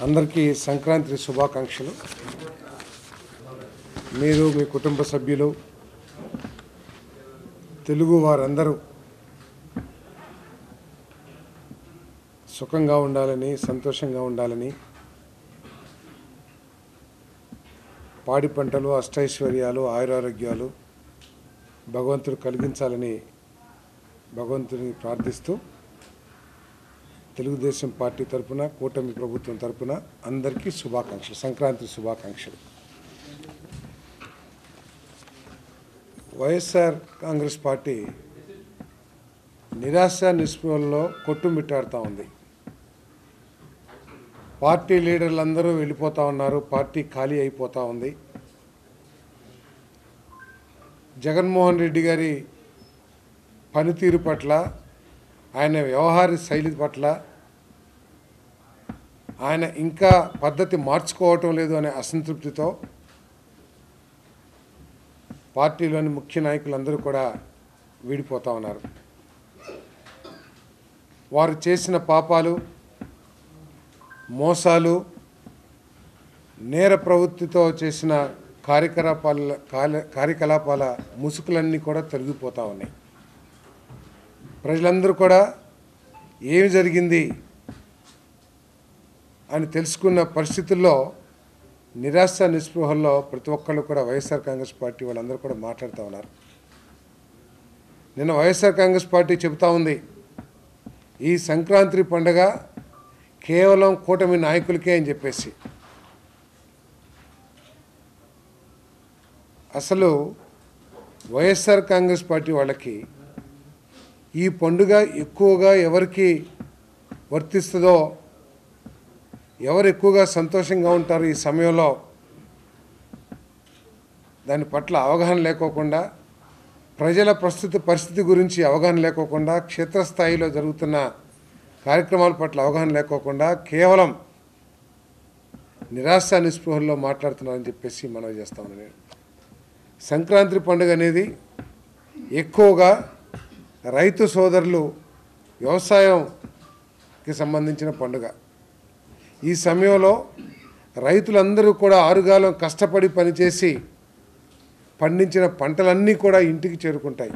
అందరికీ సంక్రాంతి శుభాకాంక్షలు. మీరు మీ కుటుంబ సభ్యులు తెలుగు వారందరూ సుఖంగా ఉండాలని, సంతోషంగా ఉండాలని, పాడి పంటలు, అష్టైశ్వర్యాలు, ఆయురారోగ్యాలు భగవంతుడు కలిగించాలని భగవంతుని ప్రార్థిస్తూ తెలుగుదేశం పార్టీ తరపున, కూటమి ప్రభుత్వం తరపున అందరికీ శుభాకాంక్షలు, సంక్రాంతి శుభాకాంక్షలు. వైఎస్ఆర్ కాంగ్రెస్ పార్టీ నిరాశ నిస్పృహల్లో కొట్టుమిట్టాడుతూ ఉంది. పార్టీ లీడర్లందరూ వెళ్ళిపోతూ ఉన్నారు, పార్టీ ఖాళీ అయిపోతూ ఉంది. జగన్మోహన్ రెడ్డి గారి పనితీరు పట్ల, ఆయన వ్యవహార శైలి పట్ల, ఆయన ఇంకా పద్ధతి మార్చుకోవటం లేదు అనే అసంతృప్తితో పార్టీలోని ముఖ్య నాయకులందరూ కూడా వీడిపోతూ ఉన్నారు. వారు చేసిన పాపాలు, మోసాలు, నేర ప్రవృత్తితో చేసిన కార్యకలాపాల ముసుగులన్నీ కూడా తొలగిపోతూ ఉన్నాయి. ప్రజలందరూ కూడా ఏమి జరిగింది అని తెలుసుకున్న పరిస్థితుల్లో నిరాశ నిస్పృహల్లో ప్రతి ఒక్కళ్ళు కూడా వైఎస్ఆర్ కాంగ్రెస్ పార్టీ వాళ్ళందరూ కూడా మాట్లాడుతూ ఉన్నారు. నిన్న వైఎస్ఆర్ కాంగ్రెస్ పార్టీ చెబుతూ ఉంది, ఈ సంక్రాంతి పండుగ కేవలం కూటమి నాయకులకే అని చెప్పేసి. అసలు వైఎస్ఆర్ కాంగ్రెస్ పార్టీ వాళ్ళకి ఈ పండుగ ఎక్కువగా ఎవరికి వర్తిస్తుందో, ఎవరు ఎక్కువగా సంతోషంగా ఉంటారు ఈ సమయంలో, దాని పట్ల అవగాహన లేకోకుండా, ప్రజల ప్రస్తుత పరిస్థితి గురించి అవగాహన లేకోకుండా, క్షేత్రస్థాయిలో జరుగుతున్న కార్యక్రమాల పట్ల అవగాహన లేకోకుండా కేవలం నిరాశ నిస్పృహల్లో మాట్లాడుతున్నారని చెప్పేసి మనం చేస్తామని. నేను సంక్రాంతి పండుగ అనేది ఎక్కువగా రైతు సోదరులు, వ్యవసాయంకి సంబంధించిన పండుగ. ఈ సమయంలో రైతులందరూ కూడా ఆరుగాలం కష్టపడి పనిచేసి పండించిన పంటలన్నీ కూడా ఇంటికి చేరుకుంటాయి.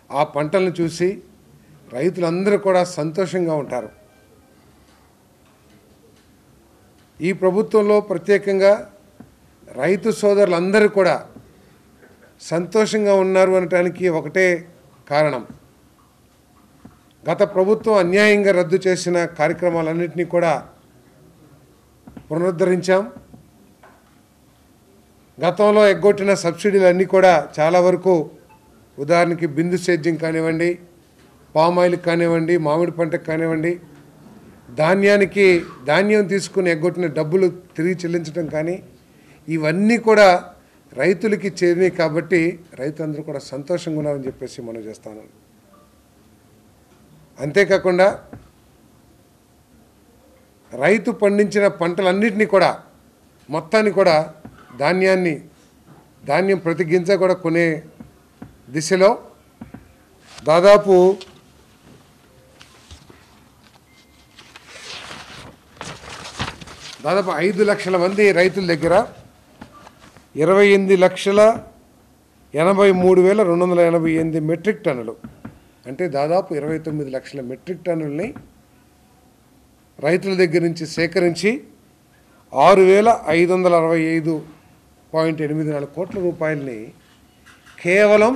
ఆ పంటలను చూసి రైతులందరూ కూడా సంతోషంగా ఉంటారు. ఈ ప్రభుత్వంలో ప్రత్యేకంగా రైతు సోదరులందరూ కూడా సంతోషంగా ఉన్నారు అనటానికి ఒకటే కారణం, గత ప్రభుత్వం అన్యాయంగా రద్దు చేసిన కార్యక్రమాలన్నింటినీ కూడా పునరుద్ధరించాం. గతంలో ఎగ్గొట్టిన సబ్సిడీలన్నీ కూడా చాలా వరకు, ఉదాహరణకి బిందు సేద్యం కానివ్వండి, పామాయిల్ కానివ్వండి, మామిడి పంటకు కానివ్వండి, ధాన్యం తీసుకుని ఎగ్గొట్టిన డబ్బులు తిరిగి చెల్లించడం కానీ, ఇవన్నీ కూడా రైతులకి చేరినాయి. కాబట్టి రైతులందరూ కూడా సంతోషంగా ఉన్నారని చెప్పేసి మనం చేస్తాను. అంతేకాకుండా రైతు పండించిన పంటలన్నింటినీ కూడా, మొత్తాన్ని కూడా, ధాన్యం ప్రతి గింజ కూడా కొనే దిశలో దాదాపు 5 లక్షల మంది రైతుల దగ్గర 28,83,288 మెట్రిక్ టన్నులు, అంటే దాదాపు 29 లక్షల మెట్రిక్ టన్నులని రైతుల దగ్గర నుంచి సేకరించి 6,565.84 కోట్ల రూపాయలని కేవలం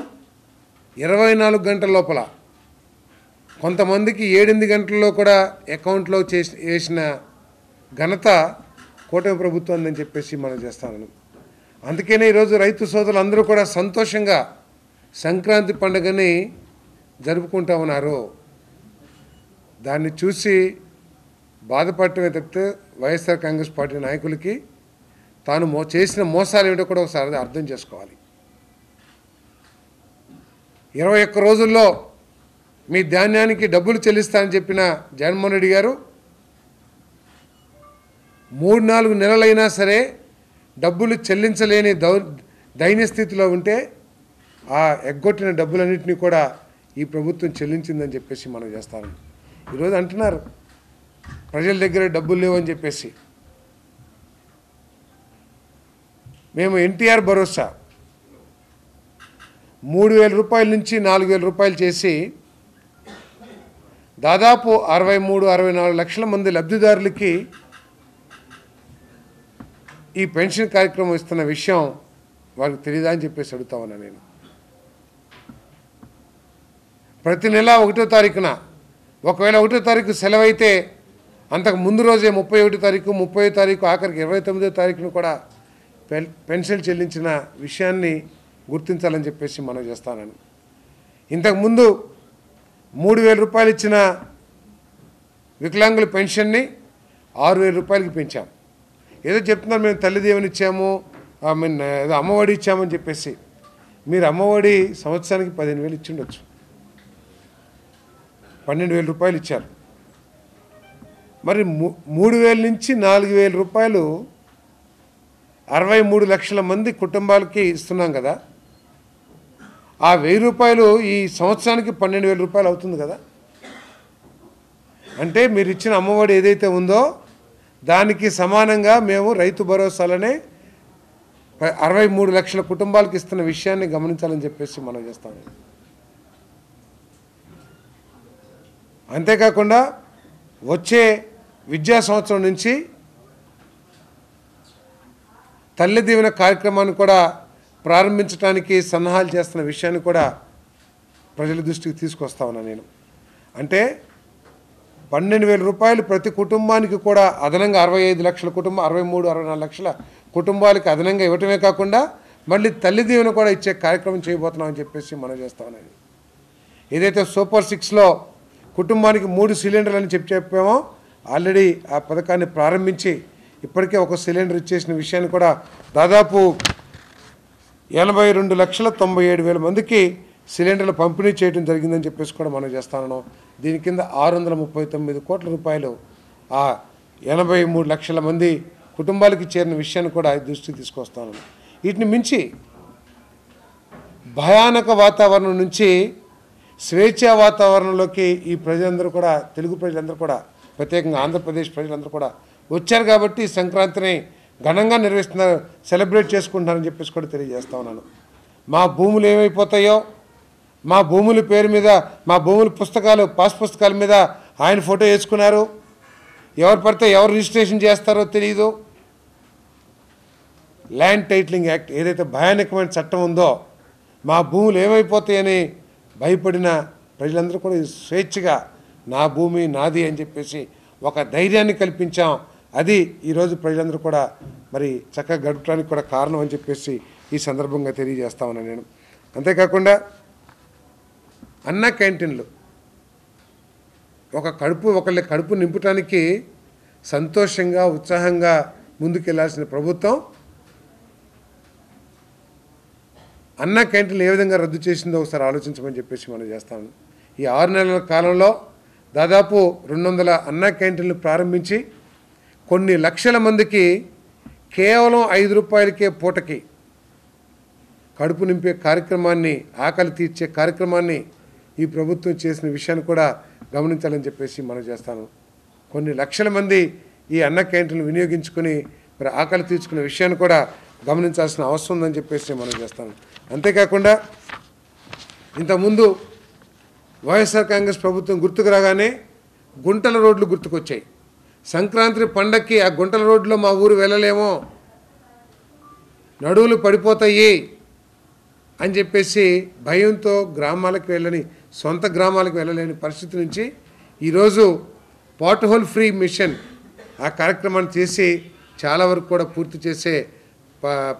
24 గంటల లోపల, కొంతమందికి 7 గంటల్లో కూడా అకౌంట్లో వేసిన ఘనత కూటమి ప్రభుత్వం అని చెప్పేసి మనం చేస్తాను. అందుకనే ఈరోజు రైతు సోదరులు అందరూ కూడా సంతోషంగా సంక్రాంతి పండుగని జరుపుకుంటూ ఉన్నారు. దాన్ని చూసి బాధపడటమే తప్పితే వైఎస్ఆర్ కాంగ్రెస్ పార్టీ నాయకులకి తాను చేసిన మోసాలు ఏమిటో కూడా ఒకసారి అర్థం చేసుకోవాలి. 21 రోజుల్లో మీ ధాన్యానికి డబ్బులు చెల్లిస్తానని చెప్పిన జగన్మోహన్ రెడ్డి గారు 3-4 నెలలైనా సరే డబ్బులు చెల్లించలేని దైన్య స్థితిలో ఉంటే ఆ ఎగ్గొట్టిన డబ్బులన్నింటినీ కూడా ఈ ప్రభుత్వం చెల్లించిందని చెప్పేసి మనం చేస్తాము. ఈరోజు అంటున్నారు ప్రజల దగ్గర డబ్బులు లేవని చెప్పేసి మేము ఎన్టీఆర్ భరోసా 3,000 రూపాయల నుంచి 4,000 రూపాయలు చేసి దాదాపు 63-64 లక్షల మంది లబ్ధిదారులకి ఈ పెన్షన్ కార్యక్రమం ఇస్తున్న విషయం వారికి తెలియదా అని చెప్పేసి అడుగుతా ఉన్నా నేను. ప్రతి నెల 1వ తారీఖున, ఒకవేళ 1వ తారీఖు సెలవైతే అంతకు ముందు రోజే 31వ తారీఖు, 30వ తారీఖు, ఆఖరికి 29వ తారీఖును కూడా పెన్షన్ చెల్లించిన విషయాన్ని గుర్తించాలని చెప్పేసి మనం చేస్తానని. ఇంతకుముందు 3,000 రూపాయలు ఇచ్చిన వికలాంగుల పెన్షన్ని 6,000 రూపాయలకి పెంచాం. ఏదో చెప్తున్నారు మేము తల్లి దీవెన ఇచ్చాము, ఏదో అమ్మఒడి ఇచ్చామని చెప్పేసి. మీరు అమ్మఒడి సంవత్సరానికి 15,000 ఇచ్చి ఉండొచ్చు, 12,000 రూపాయలు ఇచ్చారు. మరి 3,000 నుంచి 4,000 రూపాయలు 63 లక్షల మంది కుటుంబాలకి ఇస్తున్నాం కదా. ఆ 1,000 రూపాయలు ఈ సంవత్సరానికి 12,000 రూపాయలు అవుతుంది కదా. అంటే మీరు ఇచ్చిన అమ్మఒడి ఏదైతే ఉందో దానికి సమానంగా మేము రైతు భరోసాలనే 63 లక్షల కుటుంబాలకు ఇస్తున్న విషయాన్ని గమనించాలని చెప్పేసి మనం చేస్తాము. అంతేకాకుండా వచ్చే విద్యా సంవత్సరం నుంచి తల్లి దీవెన కార్యక్రమాన్ని కూడా ప్రారంభించడానికి సన్నాహాలు చేస్తున్న విషయాన్ని కూడా ప్రజల దృష్టికి తీసుకొస్తా ఉన్నా నేను. అంటే 12,000 రూపాయలు ప్రతి కుటుంబానికి కూడా అదనంగా 65 లక్షల కుటుంబం, 63-64 లక్షల కుటుంబాలకి అదనంగా ఇవ్వటమే కాకుండా మళ్ళీ తల్లి దీవెన కూడా ఇచ్చే కార్యక్రమం చేయబోతున్నామని చెప్పేసి మనం చేస్తా ఉన్నాను. ఏదైతే సూపర్ 6లో కుటుంబానికి 3 సిలిండర్లు అని చెప్పామో ఆల్రెడీ ఆ పథకాన్ని ప్రారంభించి ఇప్పటికే ఒక సిలిండర్ ఇచ్చేసిన విషయాన్ని కూడా దాదాపు 82,97,000 మందికి సిలిండర్లు పంపిణీ చేయడం జరిగిందని చెప్పేసి కూడా మనం చేస్తాను. దీని కింద 639 కోట్ల రూపాయలు ఆ 83 లక్షల మంది కుటుంబాలకి చేరిన విషయాన్ని కూడా దృష్టికి తీసుకొస్తాను. వీటిని మించి భయానక వాతావరణం నుంచి స్వేచ్ఛా వాతావరణంలోకి ఈ ప్రజలందరూ కూడా, తెలుగు ప్రజలందరూ కూడా, ప్రత్యేకంగా ఆంధ్రప్రదేశ్ ప్రజలందరూ కూడా వచ్చారు కాబట్టి సంక్రాంతిని ఘనంగా నిర్వహిస్తున్నారు, సెలబ్రేట్ చేసుకుంటున్నారని చెప్పేసి కూడా తెలియజేస్తా ఉన్నాను. మా భూములు ఏమైపోతాయో, మా భూముల పేరు మీద, మా భూముల పుస్తకాలు, పాస్ పుస్తకాల మీద ఆయన ఫోటో వేసుకున్నారు. ఎవరు పడితే ఎవరు రిజిస్ట్రేషన్ చేస్తారో తెలియదు. ల్యాండ్ టైటిలింగ్ యాక్ట్ ఏదైతే భయానకమైన చట్టం ఉందో, మా భూములు ఏమైపోతాయని భయపడిన ప్రజలందరూ కూడా స్వేచ్ఛగా నా భూమి నాది అని చెప్పేసి ఒక ధైర్యాన్ని కల్పించాం. అది ఈరోజు ప్రజలందరూ కూడా మరి చక్కగా గడపడానికి కూడా కారణం అని చెప్పేసి ఈ సందర్భంగా తెలియజేస్తా ఉన్నాను నేను. అంతేకాకుండా అన్న క్యాంటీన్లు ఒకళ్ళ కడుపు నింపడానికి సంతోషంగా ఉత్సాహంగా ముందుకెళ్లాల్సిన ప్రభుత్వం అన్న క్యాంటీన్లు ఏ విధంగా రద్దు చేసిందో ఒకసారి ఆలోచించమని చెప్పేసి మనం చేస్తాము. ఈ 6 నెలల కాలంలో దాదాపు 200 అన్న క్యాంటీన్లు ప్రారంభించి కొన్ని లక్షల మందికి కేవలం 5 రూపాయలకే పూటకి కడుపు నింపే కార్యక్రమాన్ని, ఆకలి తీర్చే కార్యక్రమాన్ని ఈ ప్రభుత్వం చేసిన విషయాన్ని కూడా గమనించాలని చెప్పేసి మనం చేస్తాను. కొన్ని లక్షల మంది ఈ అన్న క్యాంటీన్లు వినియోగించుకొని మరి ఆకలి తీర్చుకునే విషయాన్ని కూడా గమనించాల్సిన అవసరం ఉందని చెప్పేసి మనం చేస్తాను. అంతేకాకుండా ఇంతకుముందు వైఎస్ఆర్ కాంగ్రెస్ ప్రభుత్వం గుర్తుకు రాగానే గుంటల రోడ్లు గుర్తుకొచ్చాయి. సంక్రాంతి పండక్కి ఆ గుంటల రోడ్లో మా ఊరు వెళ్ళలేమో, నడువులు పడిపోతాయి అని చెప్పేసి భయంతో గ్రామాలకు వెళ్ళని, సొంత గ్రామాలకు వెళ్ళలేని పరిస్థితి నుంచి ఈరోజు పాట్ హోల్ ఫ్రీ మిషన్ ఆ కార్యక్రమాన్ని చేసి చాలా వరకు కూడా పూర్తి చేసే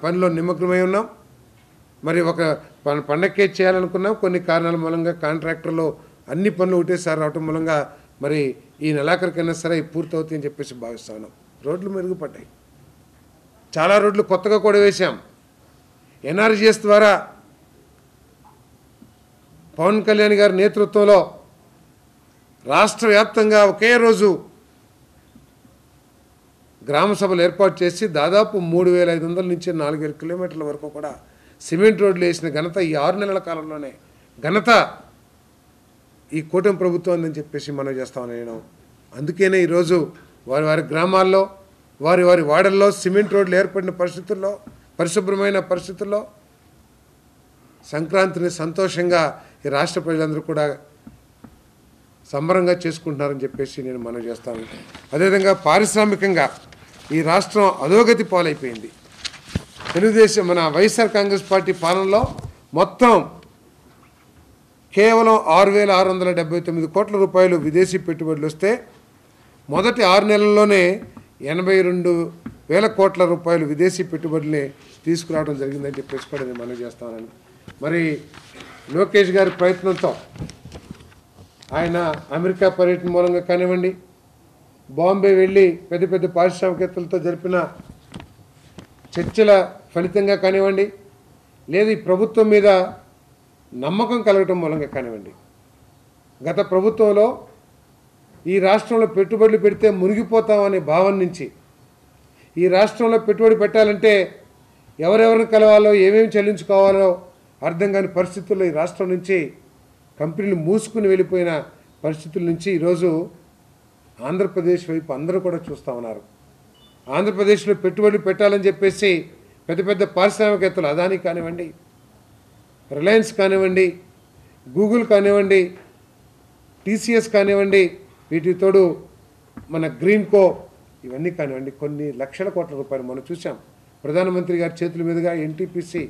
పనిలో నిమగ్నమై ఉన్నాం. మరి ఒక పండక్కే చేయాలనుకున్నాం, కొన్ని కారణాల మూలంగా కాంట్రాక్టర్లు అన్ని పనులు ఒకటేసారి రావటం మూలంగా మరి ఈ నెలాఖరికైనా సరే పూర్తి అవుతాయని చెప్పేసి భావిస్తా ఉన్నాం. రోడ్లు మెరుగుపడ్డాయి, చాలా రోడ్లు కొత్తగా కూడా వేశాం. ఎన్ఆర్జీఎస్ ద్వారా పవన్ కళ్యాణ్ గారి నేతృత్వంలో రాష్ట్ర వ్యాప్తంగా ఒకే రోజు గ్రామ సభలు ఏర్పాటు చేసి దాదాపు 3,500 నుంచి 4,000 కిలోమీటర్ల వరకు కూడా సిమెంట్ రోడ్లు వేసిన ఘనత ఈ 6 నెలల కాలంలోనే ఘనత ఈ కూటమి ప్రభుత్వం అని చెప్పేసి మనం చేస్తామని నేను. అందుకనే ఈరోజు వారి వారి గ్రామాల్లో వారి వారి వాడల్లో సిమెంట్ రోడ్లు ఏర్పడిన పరిస్థితుల్లో పరిశుభ్రమైన పరిస్థితుల్లో సంక్రాంతిని సంతోషంగా ఈ రాష్ట్ర ప్రజలందరూ కూడా సంబరంగా చేసుకుంటున్నారని చెప్పేసి నేను మనవి చేస్తాను. అదేవిధంగా పారిశ్రామికంగా ఈ రాష్ట్రం అధోగతి పాలైపోయింది. తెలుగుదేశం మన వైఎస్ఆర్ కాంగ్రెస్ పార్టీ పాలనలో మొత్తం కేవలం 6,679 కోట్ల రూపాయలు విదేశీ పెట్టుబడులు వస్తే మొదటి 6 నెలల్లోనే 82,000 కోట్ల రూపాయలు విదేశీ పెట్టుబడుల్ని తీసుకురావడం జరిగిందని చెప్పేసి కూడా నేను మనవి చేస్తానని. మరి లోకేష్ గారి ప్రయత్నంతో ఆయన అమెరికా పర్యటన మూలంగా కానివ్వండి, బాంబే వెళ్ళి పెద్ద పెద్ద పారిశ్రామికవేత్తలతో జరిపిన చర్చల ఫలితంగా కానివ్వండి, లేదా ఈ ప్రభుత్వం మీద నమ్మకం కలగటం మూలంగా కానివ్వండి, గత ప్రభుత్వంలో ఈ రాష్ట్రంలో పెట్టుబడులు పెడితే మునిగిపోతామనే భావన నుంచి ఈ రాష్ట్రంలో పెట్టుబడి పెట్టాలంటే ఎవరెవరిని కలవాలో ఏమేమి చెల్లించుకోవాలో అర్థం కాని పరిస్థితుల్లో ఈ రాష్ట్రం నుంచి కంపెనీలు మూసుకుని వెళ్ళిపోయిన పరిస్థితుల నుంచి ఈరోజు ఆంధ్రప్రదేశ్ వైపు అందరూ కూడా చూస్తూ ఉన్నారు. ఆంధ్రప్రదేశ్లో పెట్టుబడులు పెట్టాలని చెప్పేసి పెద్ద పెద్ద పారిశ్రామికవేత్తలు అదానీ కానివ్వండి, రిలయన్స్ కానివ్వండి, గూగుల్ కానివ్వండి, టీసీఎస్ కానివ్వండి, వీటికి తోడు మన గ్రీన్కో ఇవన్నీ కానివ్వండి, కొన్ని లక్షల కోట్ల రూపాయలు మనం చూసాం. ప్రధానమంత్రి గారి చేతుల మీదుగా ఎన్టీపీసీ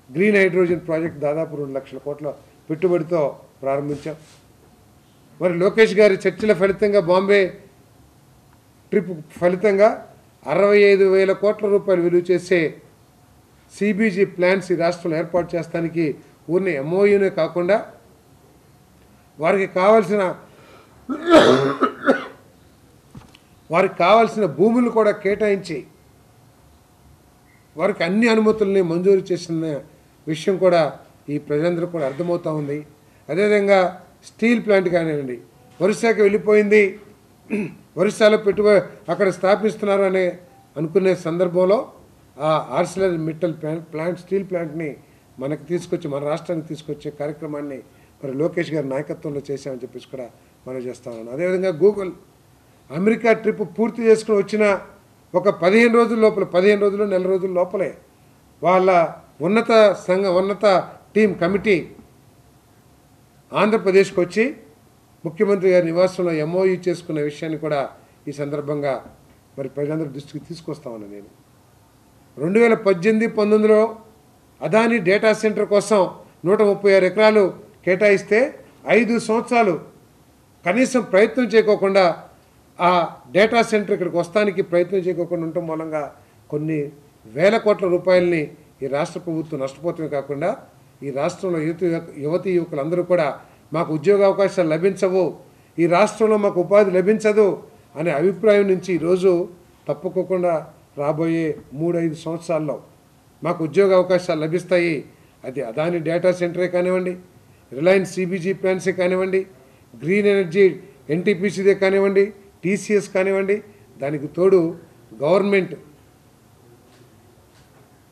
గ్రీన్ హైడ్రోజన్ ప్రాజెక్ట్ దాదాపు 2 లక్షల కోట్ల పెట్టుబడితో ప్రారంభించాం. మరి లోకేష్ గారి చర్చల ఫలితంగా బాంబే ట్రిప్ ఫలితంగా 65,000 కోట్ల రూపాయలు విలువ చేసే సిబిజీ ప్లాంట్స్ ఈ రాష్ట్రంలో ఏర్పాటు చేస్తానికి ఊరిని ఎంఓయూనే కాకుండా వారికి కావాల్సిన భూములు కూడా కేటాయించి వారికి అన్ని అనుమతుల్ని మంజూరు చేసిన విషయం కూడా ఈ ప్రజలందరూ కూడా అర్థమవుతూ ఉంది. అదేవిధంగా స్టీల్ ప్లాంట్ కానివ్వండి, ఒరిస్సాకి వెళ్ళిపోయింది, ఒరిస్సాలో పెట్టుబడి అక్కడ స్థాపిస్తున్నారు అనే అనుకునే సందర్భంలో ఆ ఆర్సిలర్ మిట్టల్ ప్లాంట్ స్టీల్ ప్లాంట్ని మనకు తీసుకొచ్చి మన రాష్ట్రానికి తీసుకొచ్చే కార్యక్రమాన్ని మరి లోకేష్ గారి నాయకత్వంలో చేశామని చెప్పేసి కూడా మనం చేస్తా ఉన్నాం. అదేవిధంగా గూగుల్ అమెరికా ట్రిప్ పూర్తి చేసుకుని వచ్చిన ఒక 15 రోజుల లోపల 15 రోజులు నెల రోజుల లోపలే వాళ్ళ ఉన్నత టీం కమిటీ ఆంధ్రప్రదేశ్కి వచ్చి ముఖ్యమంత్రి గారి నివాసంలో ఎంఓయూ చేసుకున్న విషయాన్ని కూడా ఈ సందర్భంగా మరి ప్రజలందరి దృష్టికి తీసుకొస్తామని నేను 2018-19లో అదానీ డేటా సెంటర్ కోసం 136 ఎకరాలు కేటాయిస్తే 5 సంవత్సరాలు కనీసం ప్రయత్నం చేయకోకుండా ఆ డేటా సెంటర్ ఇక్కడికి వస్తానికి ప్రయత్నం చేయకోకుండా ఉండటం మూలంగా కొన్ని వేల కోట్ల రూపాయలని ఈ రాష్ట్ర ప్రభుత్వం నష్టపోతమే కాకుండా ఈ రాష్ట్రంలో యువతీ యువకులందరూ కూడా మాకు ఉద్యోగ అవకాశాలు లభించవు, ఈ రాష్ట్రంలో మాకు ఉపాధి లభించదు అనే అభిప్రాయం నుంచి ఈరోజు తప్పుకోకుండా రాబోయే 3-5 సంవత్సరాల్లో మాకు ఉద్యోగ అవకాశాలు లభిస్తాయి. అది అదాని డేటా సెంటరే కానివ్వండి, రిలయన్స్ సిబిజీ ప్లాంట్సే కానివ్వండి, గ్రీన్ ఎనర్జీ ఎన్టీపీసీదే కానివ్వండి, టీసీఎస్ కానివ్వండి, దానికి తోడు గవర్నమెంట్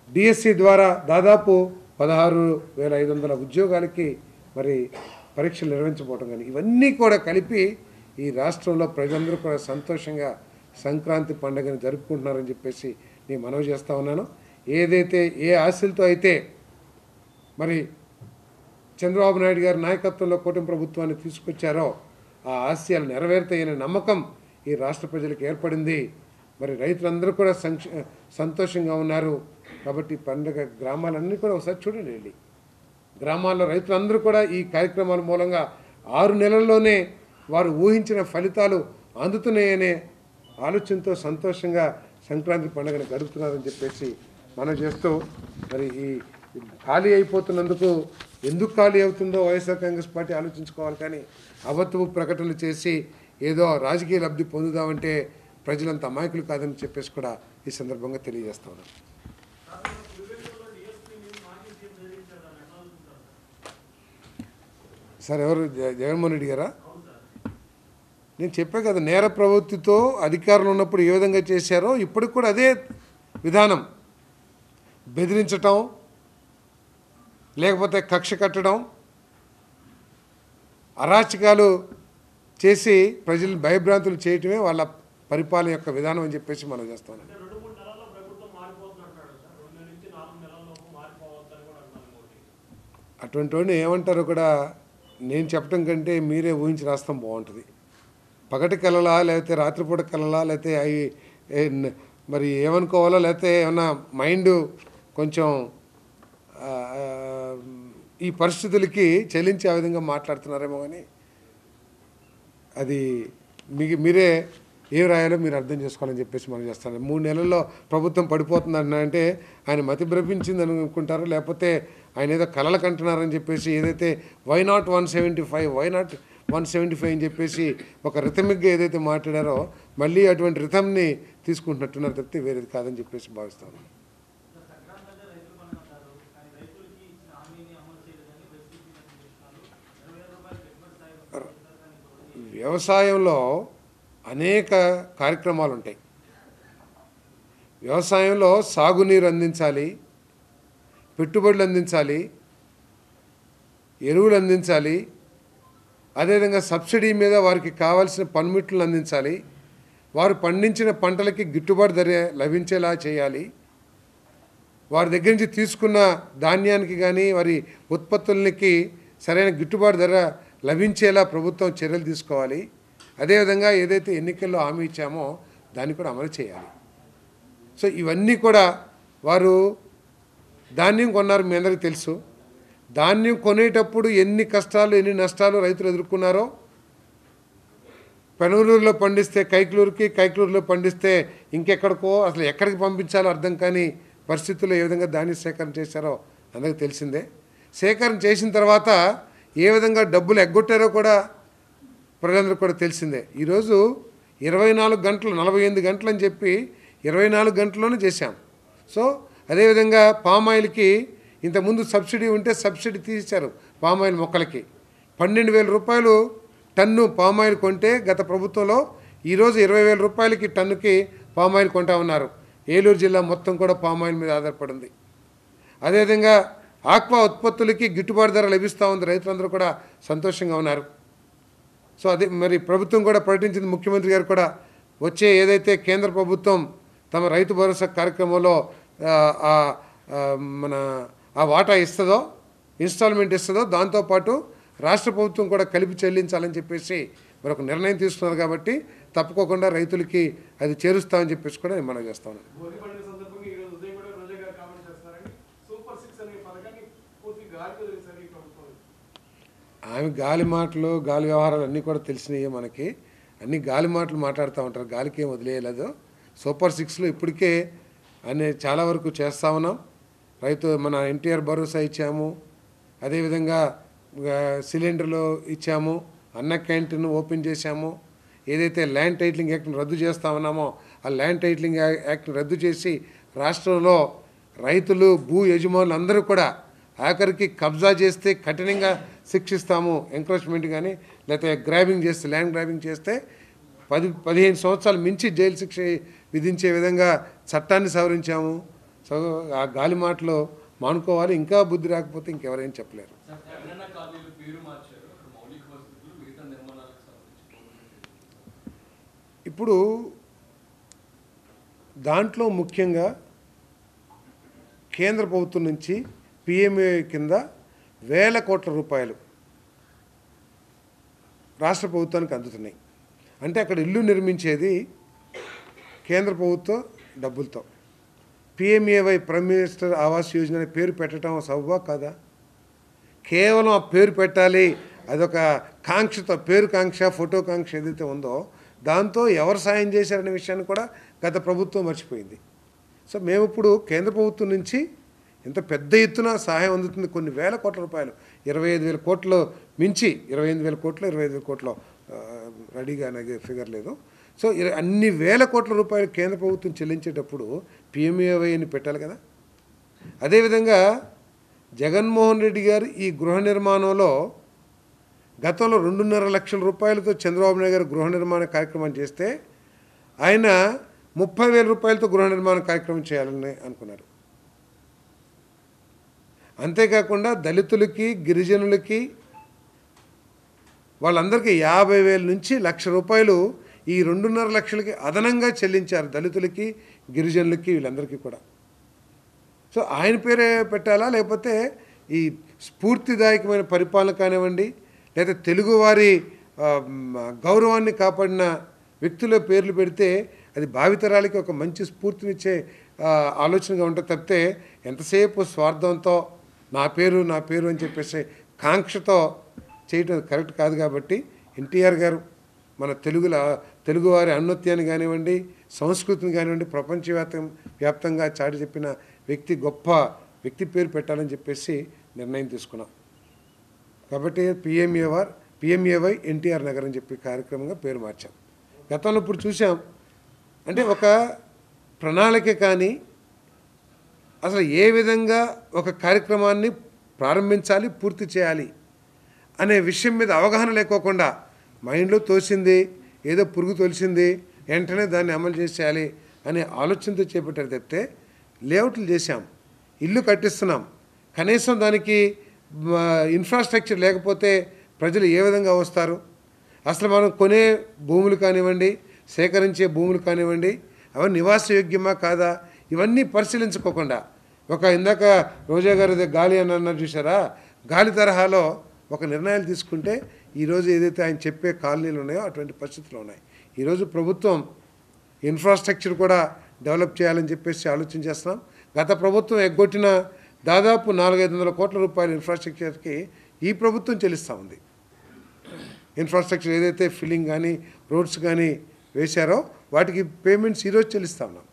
డిఎస్సి ద్వారా దాదాపు 16,500 ఉద్యోగాలకి మరి పరీక్షలు నిర్వహించబోవటం కానీ ఇవన్నీ కూడా కలిపి ఈ రాష్ట్రంలో ప్రజలందరూ కూడా సంతోషంగా సంక్రాంతి పండుగను జరుపుకుంటున్నారని చెప్పేసి నేను మనవి చేస్తూ ఉన్నాను. ఏదైతే ఏ ఆశలతో అయితే మరి చంద్రబాబు నాయుడు గారి నాయకత్వంలో కూటమి ప్రభుత్వాన్ని తీసుకొచ్చారో ఆ ఆశయాలు నెరవేరుతాయనే నమ్మకం ఈ రాష్ట్ర ప్రజలకు ఏర్పడింది. మరి రైతులందరూ కూడా సంతోషంగా ఉన్నారు. కాబట్టి పండుగ గ్రామాలన్నీ కూడా ఒకసారి చూడండి వెళ్ళి, గ్రామాల్లో రైతులందరూ కూడా ఈ కార్యక్రమాల మూలంగా 6 నెలల్లోనే వారు ఊహించిన ఫలితాలు అందుతున్నాయనే ఆలోచనతో సంతోషంగా సంక్రాంతి పండుగను గడుపుతున్నారని చెప్పేసి మనం చేస్తూ మరి ఈ ఖాళీ అయిపోతున్నందుకు ఎందుకు ఖాళీ అవుతుందో వైఎస్ఆర్ కాంగ్రెస్ పార్టీ ఆలోచించుకోవాలి. కానీ అబద్ధపు ప్రకటనలు చేసి ఏదో రాజకీయ లబ్ధి పొందుదామంటే ప్రజలంత అమాయకులు కాదని చెప్పేసి కూడా ఈ సందర్భంగా తెలియజేస్తా ఉన్నాను. సార్ ఎవరు జగన్మోహన్ రెడ్డి గారా? నేను చెప్పా కదా, నేర ప్రవృత్తితో అధికారులు ఉన్నప్పుడు ఏ విధంగా చేశారో ఇప్పటికి కూడా అదే విధానం. బెదిరించటం, లేకపోతే కక్ష కట్టడం, అరాచకాలు చేసి ప్రజలను భయభ్రాంతులు చేయటమే వాళ్ళ పరిపాలన యొక్క విధానం అని చెప్పేసి మనం చేస్తాం. అటువంటి వాడిని ఏమంటారో కూడా నేను చెప్పడం కంటే మీరే ఊహించి రాస్తాం బాగుంటుంది. పగటి కలలా, లేకపోతే రాత్రిపూట కలలా, లేకపోతే అవి మరి ఏమనుకోవాలో, లేకపోతే ఏమన్నా మైండ్ కొంచెం ఈ పరిస్థితులకి చెల్లించే ఆ విధంగా మాట్లాడుతున్నారేమో. కానీ అది మీరే ఏం రాయాలో మీరు అర్థం చేసుకోవాలని చెప్పేసి మనం చేస్తాను. 3 నెలల్లో ప్రభుత్వం పడిపోతుందన్న అంటే ఆయన మతి భ్రమించింది అనుకుంటారో, లేకపోతే ఆయన ఏదో కలలకు అంటున్నారని చెప్పేసి, ఏదైతే వై నాట్ 175 అని చెప్పేసి ఒక రిథమిక్గా ఏదైతే మాట్లాడారో మళ్ళీ అటువంటి రిథమ్ని తీసుకుంటున్నట్టున్నారు తప్పితే వేరేది కాదని చెప్పేసి భావిస్తాను. వ్యవసాయంలో అనేక కార్యక్రమాలు ఉంటాయి. వ్యవసాయంలో సాగునీరు అందించాలి, పెట్టుబడులు అందించాలి, ఎరువులు అందించాలి, అదేవిధంగా సబ్సిడీ మీద వారికి కావాల్సిన పన్మిట్లను అందించాలి, వారు పండించిన పంటలకి గిట్టుబాటు ధర లభించేలా చేయాలి, వారి దగ్గర నుంచి తీసుకున్న ధాన్యానికి కానీ వారి ఉత్పత్తులకి సరైన గిట్టుబాటు ధర లభించేలా ప్రభుత్వం చర్యలు తీసుకోవాలి. అదేవిధంగా ఏదైతే ఎన్నికల్లో హామీ ఇచ్చామో దాన్ని కూడా అమలు చేయాలి. సో ఇవన్నీ కూడా వారు ధాన్యం కొన్నారు, మీ అందరికీ తెలుసు. ధాన్యం కొనేటప్పుడు ఎన్ని కష్టాలు ఎన్ని నష్టాలు రైతులు ఎదుర్కొన్నారో, పెనమలూరులో పండిస్తే కైకలూరుకి, కైకలూరులో పండిస్తే ఇంకెక్కడికో, అసలు ఎక్కడికి పంపించాలో అర్థం కాని పరిస్థితుల్లో ఏ విధంగా ధాన్యం సేకరణ చేశారో అందరికీ తెలిసిందే. సేకరణ చేసిన తర్వాత ఏ విధంగా డబ్బులు ఎగ్గొట్టారో కూడా ప్రజలందరికీ కూడా తెలిసిందే. ఈరోజు 24 గంటలు 48 గంటలు అని చెప్పి 24 గంటల్లోనే చేశాం. సో అదేవిధంగా పామాయిల్కి ఇంతకుముందు సబ్సిడీ ఉంటే సబ్సిడీ తీశారు. పామాయిల్ మొక్కలకి 12,000 రూపాయలు టన్ను పామాయిల్ కొంటే గత ప్రభుత్వంలో ఈరోజు 20,000 రూపాయలకి టన్నుకి పామాయిల్ కొంటా ఉన్నారు. ఏలూరు జిల్లా మొత్తం కూడా పామాయిల్ మీద ఆధారపడింది. అదేవిధంగా ఆక్వా ఉత్పత్తులకి గిట్టుబాటు ధర లభిస్తూ ఉంది, రైతులందరూ కూడా సంతోషంగా ఉన్నారు. సో అదే మరి ప్రభుత్వం కూడా ప్రకటించింది, ముఖ్యమంత్రి గారు కూడా వచ్చే ఏదైతే కేంద్ర ప్రభుత్వం తమ రైతు భరోసా కార్యక్రమంలో మన ఆ వాటా ఇస్తుందో, ఇన్స్టాల్మెంట్ ఇస్తుందో, దాంతోపాటు రాష్ట్ర ప్రభుత్వం కూడా కలిపి చెల్లించాలని చెప్పేసి మరొక నిర్ణయం తీసుకున్నారు. కాబట్టి తప్పుకోకుండా రైతులకి అది చేరుస్తామని చెప్పేసి కూడా నేను మనం చేస్తాను. ఆమె గాలి మాటలు, గాలి వ్యవహారాలు అన్నీ కూడా తెలిసినాయి మనకి. అన్ని గాలి మాటలు మాట్లాడుతూ ఉంటారు, గాలికి ఏం వదిలేయలేదు. సూపర్ 6లో ఇప్పటికే అన్ని చాలా వరకు చేస్తూ ఉన్నాం. రైతు మన ఎన్టీఆర్ భరోసా ఇచ్చాము, అదేవిధంగా సిలిండర్లు ఇచ్చాము, అన్న క్యాంటీన్ ఓపెన్ చేశాము. ఏదైతే ల్యాండ్ టైటిలింగ్ యాక్ట్ని రద్దు చేస్తూ ఉన్నామో ఆ ల్యాండ్ టైటిలింగ్ యాక్ట్ని రద్దు చేసి రాష్ట్రంలో రైతులు, భూ యజమానులు అందరూ కూడా ఆఖరికి కబ్జా చేస్తే కఠినంగా శిక్షిస్తాము, ఎంక్రోచ్మెంట్ కానీ లేకపోతే గ్రాబింగ్ చేస్తే, ల్యాండ్ గ్రాబింగ్ చేస్తే 10-15 సంవత్సరాలు మించి జైలు శిక్ష విధించే విధంగా చట్టాన్ని సవరించాము. సో ఆ గాలి మాటలు మానుకోవాలి. ఇంకా బుద్ధి రాకపోతే ఇంకెవరేం చెప్పలేరు. ఇప్పుడు దాంట్లో ముఖ్యంగా కేంద్ర ప్రభుత్వం నుంచి పిఎంఏ కింద వేల కోట్ల రూపాయలు రాష్ట్ర ప్రభుత్వానికి అందుతున్నాయి. అంటే అక్కడ ఇల్లు నిర్మించేది కేంద్ర ప్రభుత్వ డబ్బులతో. PMAY prime minister Awas Yojana అనే పేరు పెట్టడం సబబా కాదా? కేవలం ఆ పేరు పెట్టాలి, అదొక కాంక్షతో, పేరు కాంక్ష, ఫోటో కాంక్ష ఏదైతే ఉందో దాంతో ఎవరు సాయం చేశారనే విషయాన్ని కూడా గత ప్రభుత్వం మర్చిపోయింది. సో మేము ఇప్పుడు కేంద్ర ప్రభుత్వం నుంచి ఇంత పెద్ద ఎత్తున సహాయం అందుతుంది. కొన్ని వేల కోట్ల రూపాయలు, 25,000 కోట్లు మించి, 25,000 కోట్లు, 25,000 కోట్లు రెడీగా నాకు ఫిగర్ లేదు. సో అన్ని వేల కోట్ల రూపాయలు కేంద్ర ప్రభుత్వం చెల్లించేటప్పుడు పిఎంఏవైని పెట్టాలి కదా. అదేవిధంగా జగన్మోహన్ రెడ్డి గారు ఈ గృహ నిర్మాణంలో గతంలో 2.5 లక్షల రూపాయలతో చంద్రబాబు నాయుడు గారు గృహ నిర్మాణ కార్యక్రమం చేస్తే ఆయన 30,000 రూపాయలతో గృహ నిర్మాణ కార్యక్రమం చేయాలని అనుకున్నారు. అంతేకాకుండా దళితులకి, గిరిజనులకి వాళ్ళందరికీ 50,000 నుంచి 1,00,000 రూపాయలు ఈ 2.5 లక్షలకి అదనంగా చెల్లించారు దళితులకి, గిరిజనులకి, వీళ్ళందరికీ కూడా. సో ఆయన పేరే పెట్టాలా, లేకపోతే ఈ స్ఫూర్తిదాయకమైన పరిపాలన కానివ్వండి, లేదా తెలుగువారి గౌరవాన్ని కాపాడిన వ్యక్తుల పేర్లు పెడితే అది భావితరాలకి ఒక మంచి స్ఫూర్తినిచ్చే ఆలోచనగా ఉంటుంది తప్పితే ఎంతసేపు స్వార్థంతో నా పేరు అని చెప్పేసి కాంక్షతో చేయటం కరెక్ట్ కాదు. కాబట్టి ఎన్టీఆర్ గారు మన తెలుగువారి ఔన్నత్యాన్ని కానివ్వండి, సంస్కృతిని కానివ్వండి ప్రపంచవ్యాప్తంగా చాటి చెప్పిన వ్యక్తి, గొప్ప వ్యక్తి పేరు పెట్టాలని చెప్పేసి నిర్ణయం తీసుకున్నాం. కాబట్టి పిఎంఏవై ఎన్టీఆర్ నగర్ అని చెప్పి కార్యక్రమంగా పేరు మార్చాం. గతంలో ఇప్పుడు చూసాం అంటే ఒక ప్రణాళిక కానీ అసలు ఏ విధంగా ఒక కార్యక్రమాన్ని ప్రారంభించాలి, పూర్తి చేయాలి అనే విషయం మీద అవగాహన లేకోకుండా మైండ్లో తోసింది, ఏదో పురుగు తొలిసింది, వెంటనే దాన్ని అమలు చేసేయాలి అనే ఆలోచనతో చేపట్టారు తప్పితే లేఅవుట్లు చేశాం, ఇల్లు కట్టిస్తున్నాం, కనీసం దానికి ఇన్ఫ్రాస్ట్రక్చర్ లేకపోతే ప్రజలు ఏ విధంగా వస్తారు, అసలు మనం కొనే భూములు కానివ్వండి, సేకరించే భూములు కానివ్వండి, అవన్నీ నివాసయోగ్యమా కాదా, ఇవన్నీ పరిశీలించుకోకుండా ఇందాక రోజా గారు గాలి అని అన్నారు చూసారా, గాలి తరహాలో ఒక నిర్ణయాలు తీసుకుంటే ఈరోజు ఏదైతే ఆయన చెప్పే కాలనీలు ఉన్నాయో అటువంటి పరిస్థితులు ఉన్నాయి. ఈరోజు ప్రభుత్వం ఇన్ఫ్రాస్ట్రక్చర్ కూడా డెవలప్ చేయాలని చెప్పేసి ఆలోచన చేస్తున్నాం. గత ప్రభుత్వం ఎగ్గొట్టిన దాదాపు 400-500 కోట్ల రూపాయల ఇన్ఫ్రాస్ట్రక్చర్కి ఈ ప్రభుత్వం చెల్లిస్తూ ఉంది. ఇన్ఫ్రాస్ట్రక్చర్ ఏదైతే ఫిల్లింగ్ కానీ రోడ్స్ కానీ వేశారో వాటికి పేమెంట్స్ ఈరోజు చెల్లిస్తూ ఉన్నాం.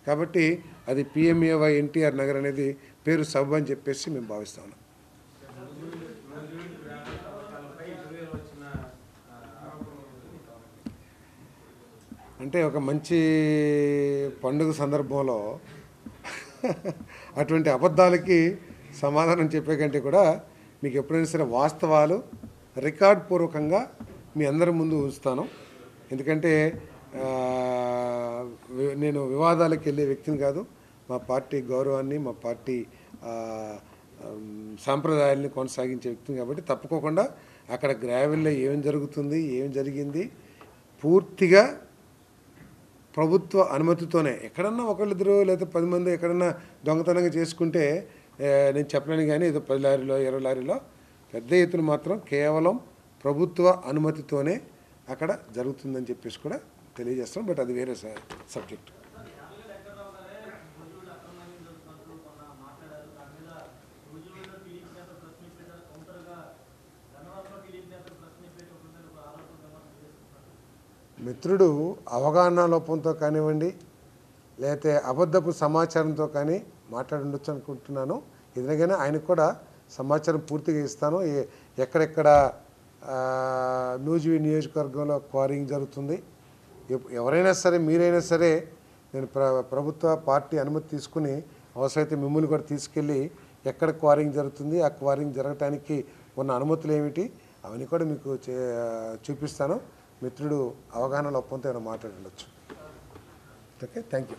కాబట్టి అది పిఎంఏవై ఎన్టీఆర్ నగర్ అనేది పేరు సబ్ అని చెప్పేసి మేము భావిస్తా ఉన్నాం. అంటే ఒక మంచి పండుగ సందర్భంలో అటువంటి అబద్ధాలకి సమాధానం చెప్పే కంటే కూడా మీకు ఎప్పుడైనా సరే వాస్తవాలు రికార్డ్ పూర్వకంగా మీ అందరి ముందు ఉంచుతాను. ఎందుకంటే నేను వివాదాలకు వెళ్ళే వ్యక్తిని కాదు. మా పార్టీ గౌరవాన్ని, మా పార్టీ సాంప్రదాయాల్ని కొనసాగించే వ్యక్తిని కాబట్టి తప్పుకోకుండా అక్కడ గ్రావెల్లో ఏం జరుగుతుంది, ఏం జరిగింది పూర్తిగా ప్రభుత్వ అనుమతితోనే. ఎక్కడన్నా ఒకళ్ళిద్దరు లేదా 10 మంది ఎక్కడన్నా దొంగతనంగా చేసుకుంటే నేను చెప్పలేను, కానీ ఏదో 10 లారీలో 20 లారీలో పెద్ద ఎత్తున మాత్రం కేవలం ప్రభుత్వ అనుమతితోనే అక్కడ జరుగుతుందని చెప్పేసి కూడా తెలియజేస్తాం. బట్ అది వేరే సబ్జెక్ట్. మిత్రుడు అవగాహన లోపంతో కానివ్వండి, లేకపోతే అబద్ధపు సమాచారంతో కానీ మాట్లాడుండొచ్చు అనుకుంటున్నాను. ఎదురుగానే ఆయనకు కూడా సమాచారం పూర్తిగా ఇస్తాను. ఎక్కడెక్కడ నూజివీడు నియోజకవర్గంలో క్వారింగ్ జరుగుతుంది, ఎవరైనా సరే మీరైనా సరే నేను ప్రభుత్వ పార్టీ అనుమతి తీసుకుని అవసరమైతే మిమ్మల్ని కూడా తీసుకెళ్ళి ఎక్కడ క్వారింగ్ జరుగుతుంది, ఆ క్వారింగ్ జరగటానికి ఉన్న అనుమతులు ఏమిటి అవన్నీ కూడా మీకు చూపిస్తాను. మిత్రుడు అవగాహన లోపంతో ఏమైనా మాట్లాడుండొచ్చు. Okay, thank you.